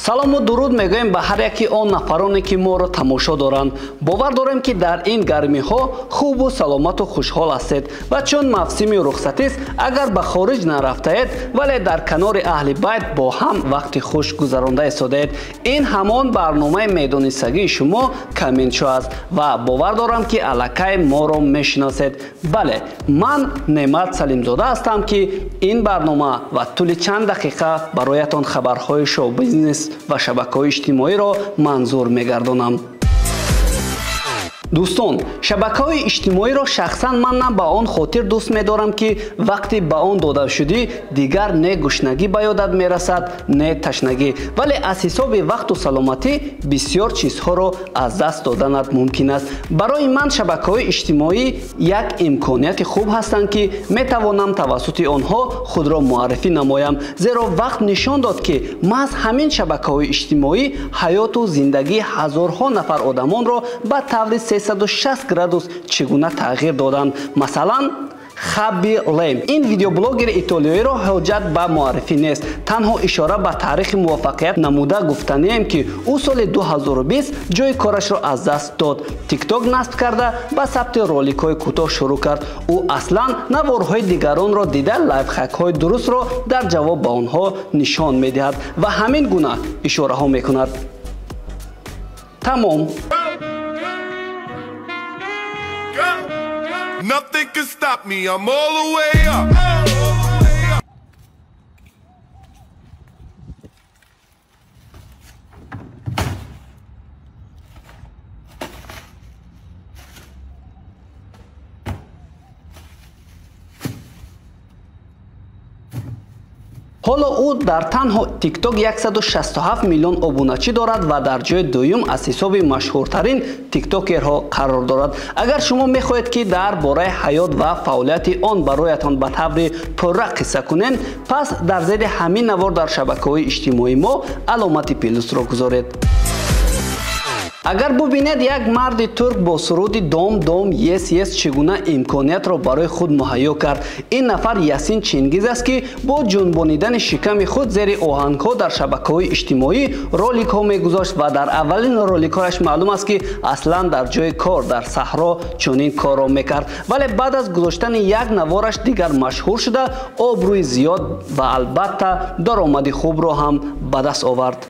салому дуруд мегӯем ба ҳар яки он нафароне ки моро тамошо доранд. Бовар дорем ки дар ин гармиҳо хубу саломату хушҳол ҳастед ва чун мавсими рухсатист, агар ба хориҷ нарафтаед, вале дар канори аҳли байт бо ҳам вақти хуш гузаронда истодаед. Ин ҳамон барномаи медонистагии шумо Каментшо аст ва бовар дорам ки аллакай моро мешиносед. Бале, ман Неъмат Салимзода ҳастам ки ин барнома ва тӯли чанд дақиқа бароятон хабарҳои шоу-бизнес ва шабакаҳои иҷтимоиро манзур мегардонам. дӯстон, шабакаҳои иҷтимоиро шахсан ман на ба он хотир дӯст медорам ки вақти ба он додашудӣ дигар не гушнагӣ ба ёдат мерасад, не ташнагӣ, вале аз ҳисоби вақту саломатӣ бисёр чизҳоро аз даст доданат мумкин аст. Барои ман шабакаҳои иҷтимоӣ як имконияти хуб ҳастанд ки метавонам тавассути онҳо худро муаррифӣ намоям, зеро вақт нишон дод ки маҳз ҳамин шабакаҳои иҷтимоӣ ҳаёту зиндагии ҳазорҳо нафар одамонро ба таври 360 градус чигуна тағйир доданд. Масалан, Хабби Лейм. Ин видеоблогери итолиёиро ҳоҷат ба муаррифӣ нест. Танҳо ишора ба таърихи муваффақият намуда гуфтанем ки ӯ соли 2020 ҷои корашро аз даст дод. TikTok насб карда ба сабти роликҳои кӯтоҳ шурӯъ кард. Ӯ аслан наворҳои дигаронро дида лайфхакҳои дурустро дар ҷавоб ба онҳо нишон медиҳад ва ҳамин гуна ишораҳо мекунад. Тамом. Nothing can stop me, I'm all the way up. ҳоло ӯ дар танҳо TikTok 167 миллион обуначӣ дорад ва дар ҷои дуюм аз ҳисоби машҳуртарин тиктокерҳо қарор дорад. Агар шумо мехоҳед ки дар бораи ҳаёт ва фаъолияти он бароятон ба таври пурра қисса кунем, пас дар зери ҳамин навор дар шабакаҳои иҷтимоии мо аломати плюсро гузоред. Агар бубинед як марди турк бо суруди дом дом yes yes чигуна имкониятро барои худ муҳайё кард. Ин нафар Ясин Чингиз аст ки бо ҷунбонидани шиками худ зери оҳангҳо дар шабакаҳои иҷтимоӣ роликҳо мегузошт ва дар аввалин роликҳояш маълум аст ки аслан дар ҷои кор дар саҳро чунин корро мекард, вале баъд аз гузоштани як навораш дигар машҳур шуда обрӯи зиёд ва албатта даромади хубро ҳам ба даст овард.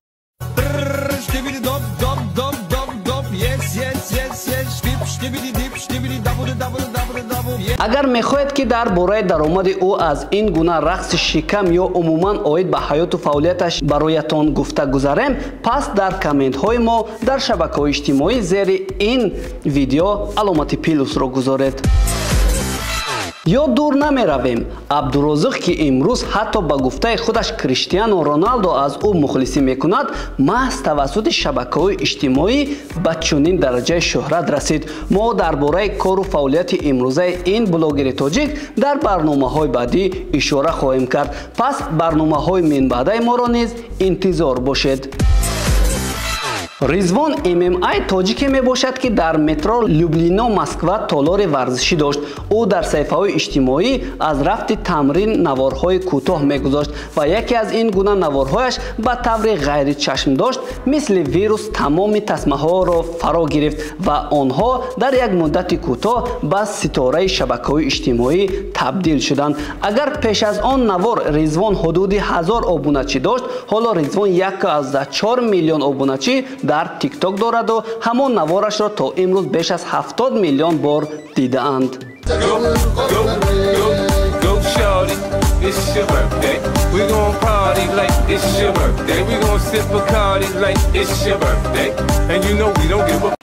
Агар мехоҳед ки дар бораи даромади ӯ аз ин гуна рақси шикам ё умуман оид ба ҳаёту фаъолияташ бароятон гуфта гузарем, пас дар комментҳои мо дар шабакаҳои иҷтимоӣ зери ин видео аломати плюсро гузоред. Ё дур намеравем. Абдурозиқ ки имрӯз ҳатто ба гуфтаи худаш Криштиану Роналдо аз ӯ мухлисӣ мекунад, маҳз тавассути шабакаҳои иҷтимоӣ ба чунин дараҷаи шӯҳрат расид. Мо дар бораи кору фаъолияти имрӯзаи ин блогери тоҷик дар барномаҳои баъдӣ ишора хоҳем кард. Пас барномаҳои минбаъдаи моро низ интизор бошед. Ризвон ММА тоҷике мебошад ки дар метро Люблино Москва толори варзишӣ дошт. ӯ дар саҳифаҳои иҷтимоӣ аз рафти тамрин наворҳои кӯтоҳ мегузошт ва яке аз ин гуна наворҳояш ба таври ғайричашмдошт мисли вирус тамоми тасмаҳоро фаро гирифт ва онҳо дар як муддати кӯтоҳ ба ситораи шабакаҳои иҷтимоӣ табдил шуданд. Агар пеш аз он навор Ризвон ҳудуди 1000 обуначӣ дошт, ҳоло Ризвон 1,4 миллион обуначӣ дар TikTok дораду ҳамон наворашро то имрӯз беш аз 70 миллион бор дидаанд.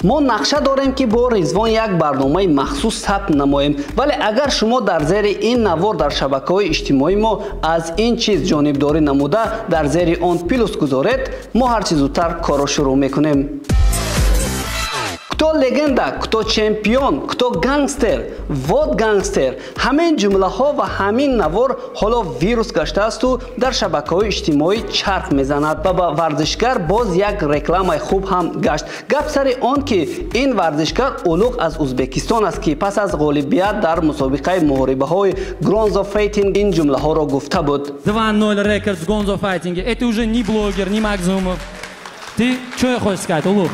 мо нақша дорем ки бо Ризвон як барномаи махсус сабт намоем, вале агар шумо дар зери ин навор дар шабакаҳои иҷтимоии мо аз ин чиз ҷонибдорӣ намуда дар зери он плюс гузоред, мо ҳарчи зудтар корро шурӯъ мекунем. Кто легенда, кто чемпион, кто гангстер, вот гангстер. Ҳамин ҷумлаҳо ва ҳамин навор ҳоло вирус гаштаасту дар шабакаҳои иҷтимоӣ чарх мезанад ва ба варзишгар боз як рекламаи хуб ҳам гашт. Гап сари он ки ин варзишгар улуғ аз Узбекистон аст ки пас аз ғолибият дар мусобиқаи муҳорибаҳои Gonzo Fighting ин ҷумлаҳоро гуфта буд. 2-0 рекорд с Gonzo Fighting. Это уже не блогер, не Максимов. Ты что хочешь сказать, Улуг?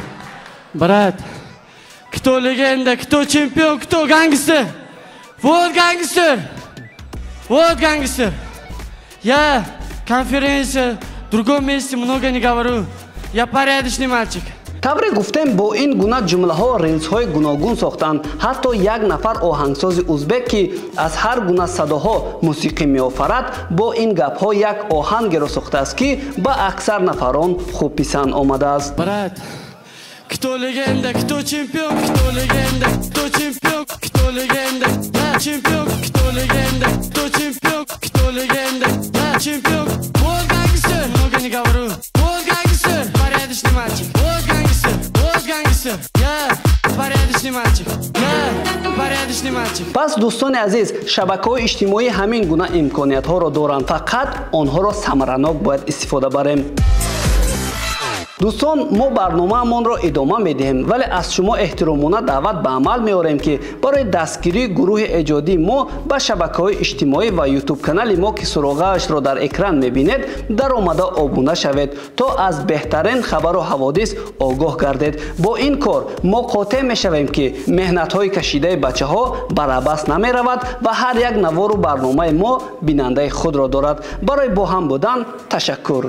Брат, кто легенда, кто чемпион, кто гангстер? Вот гангстер! Вот гангстер! Я конференция, в другом месте много не говорю. Я порядочный мальчик. табре гуфтем бо ин гуна ҷумлаҳо рилсҳои гуногун сохтанд. ҳатто як нафар оҳангсози узбек ки аз ҳар гуна садоҳо мусиқӣ меофарад бо ин гапҳо як оҳангеро сохтааст ки ба аксар нафарон хуб писанд омадааст. Брат, кто легенда, кто чемпион, кто легенда, кто чемпион, кто легенда, я чемпион, кто легенда, кто чемпион, кто легенда, я чемпион. Вот гангстер, много не говорю. Вот гангстер, порядочный мальчик. Вот гангстер, я порядочный мальчик. Я порядочный мальчик. пас дӯстони азиз, шабакаҳои иҷтимоӣ ҳамин гуна имкониятҳоро доранд, фақат онҳоро самаранок бояд истифода барем. дӯстон, мо барномаамонро идома медиҳем, вале аз шумо эҳтиромона даъват ба амал меорем ки барои дастгирии гурӯҳи эҷодии мо ба шабакаҳои иҷтимоӣ ва ютуб канали мо ки суроғаашро дар экран мебинед даромада обуна шавед, то аз беҳтарин хабару ҳаводис огоҳ гардед. бо ин кор мо қотеъ мешавем ки меҳнатҳои кашидаи бачаҳо барабас намеравад ва ҳар як навору барномаи мо бинандаи худро дорад. барои бо ҳам будан ташаккур.